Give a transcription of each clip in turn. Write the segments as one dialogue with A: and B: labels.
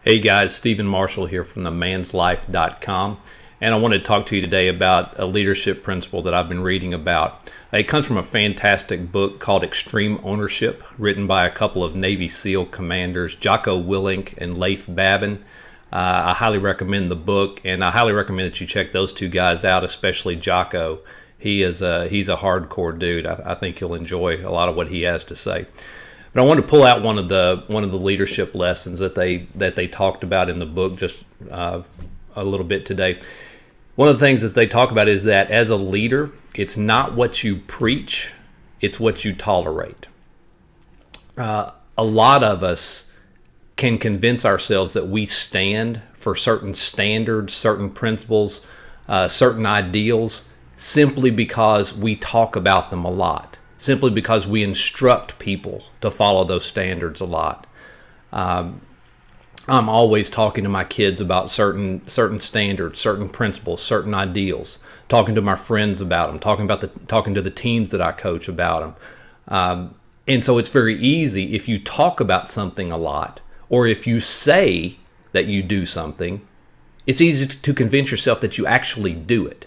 A: Hey guys, Stephen Marshall here from themanslife.com, and I want to talk to you today about a leadership principle that I've been reading about. It comes from a fantastic book called Extreme Ownership, written by a couple of Navy SEAL commanders, Jocko Willink and Leif Babin. I highly recommend the book, and I highly recommend that you check those two guys out, especially Jocko. He's a hardcore dude. I think you'll enjoy a lot of what he has to say. But I wanted to pull out one of the leadership lessons that they talked about in the book just a little bit today. One of the things that they talk about is that as a leader, it's not what you preach, it's what you tolerate. A lot of us can convince ourselves that we stand for certain standards, certain principles, certain ideals, simply because we talk about them a lot. Simply because we instruct people to follow those standards a lot. I'm always talking to my kids about certain standards, certain principles, certain ideals. Talking to my friends about them. Talking to the teams that I coach about them. And so it's very easy if you talk about something a lot, or if you say that you do something, it's easy to convince yourself that you actually do it.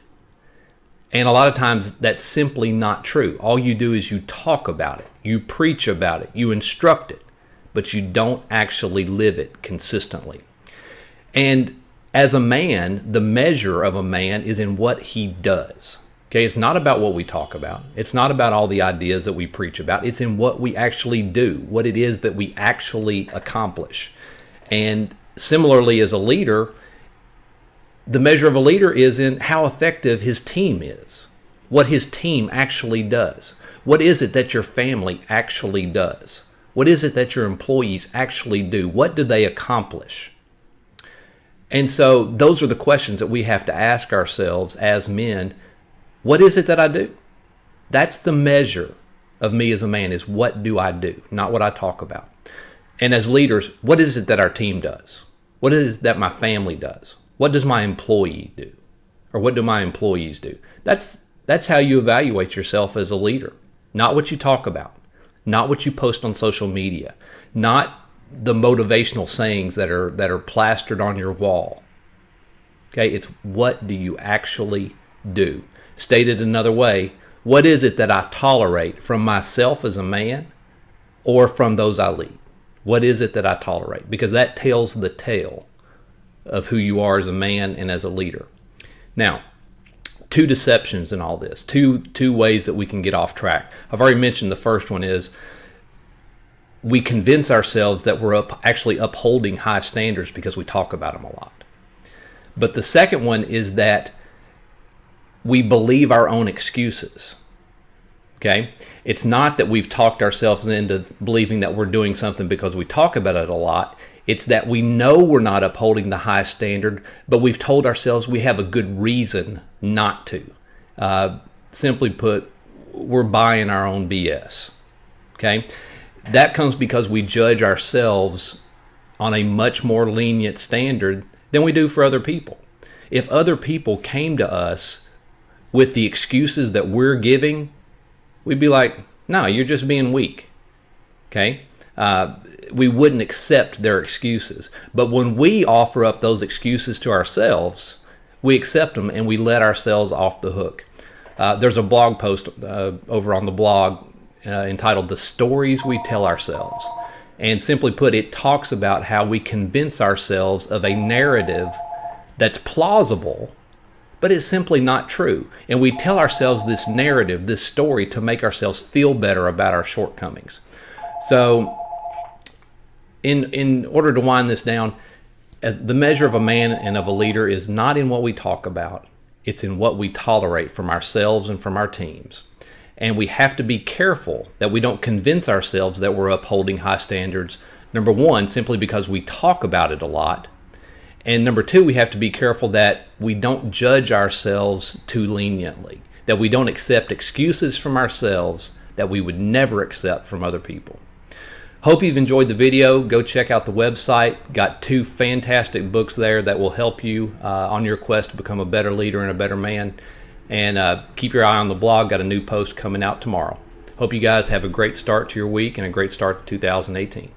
A: And a lot of times that's simply not true. All you do is you talk about it, you preach about it, you instruct it, but you don't actually live it consistently. And as a man, the measure of a man is in what he does. Okay, it's not about what we talk about. It's not about all the ideas that we preach about. It's in what we actually do, what it is that we actually accomplish. And similarly, as a leader, the measure of a leader is in how effective his team is, what his team actually does. What is it that your family actually does? What is it that your employees actually do? What do they accomplish? And so those are the questions that we have to ask ourselves as men. What is it that I do? That's the measure of me as a man, is what do I do, not what I talk about. And as leaders, what is it that our team does? What is it that my family does? What does my employee do? Or what do my employees do? That's how you evaluate yourself as a leader. Not what you talk about. Not what you post on social media. Not the motivational sayings that are plastered on your wall. Okay, it's what do you actually do? Stated another way, what is it that I tolerate from myself as a man or from those I lead? What is it that I tolerate? Because that tells the tale of who you are as a man and as a leader. Now, two deceptions in all this, two ways that we can get off track. I've already mentioned the first one is we convince ourselves that we're actually upholding high standards because we talk about them a lot. But the second one is that we believe our own excuses. Okay? It's not that we've talked ourselves into believing that we're doing something because we talk about it a lot. It's that we know we're not upholding the high standard, but we've told ourselves we have a good reason not to. Simply put, we're buying our own BS. Okay? That comes because we judge ourselves on a much more lenient standard than we do for other people. If other people came to us with the excuses that we're giving, we'd be like, no, you're just being weak. Okay? We wouldn't accept their excuses. But when we offer up those excuses to ourselves, we accept them and we let ourselves off the hook. There's a blog post over on the blog entitled The Stories We Tell Ourselves. And simply put, it talks about how we convince ourselves of a narrative that's plausible, but it's simply not true. And we tell ourselves this narrative, this story, to make ourselves feel better about our shortcomings. So in order to wind this down, as the measure of a man and of a leader is not in what we talk about, it's in what we tolerate from ourselves and from our teams. And we have to be careful that we don't convince ourselves that we're upholding high standards, number one, simply because we talk about it a lot. And number two, we have to be careful that we don't judge ourselves too leniently, that we don't accept excuses from ourselves that we would never accept from other people. Hope you've enjoyed the video. Go check out the website. Got two fantastic books there that will help you on your quest to become a better leader and a better man. And keep your eye on the blog. Got a new post coming out tomorrow. Hope you guys have a great start to your week and a great start to 2018.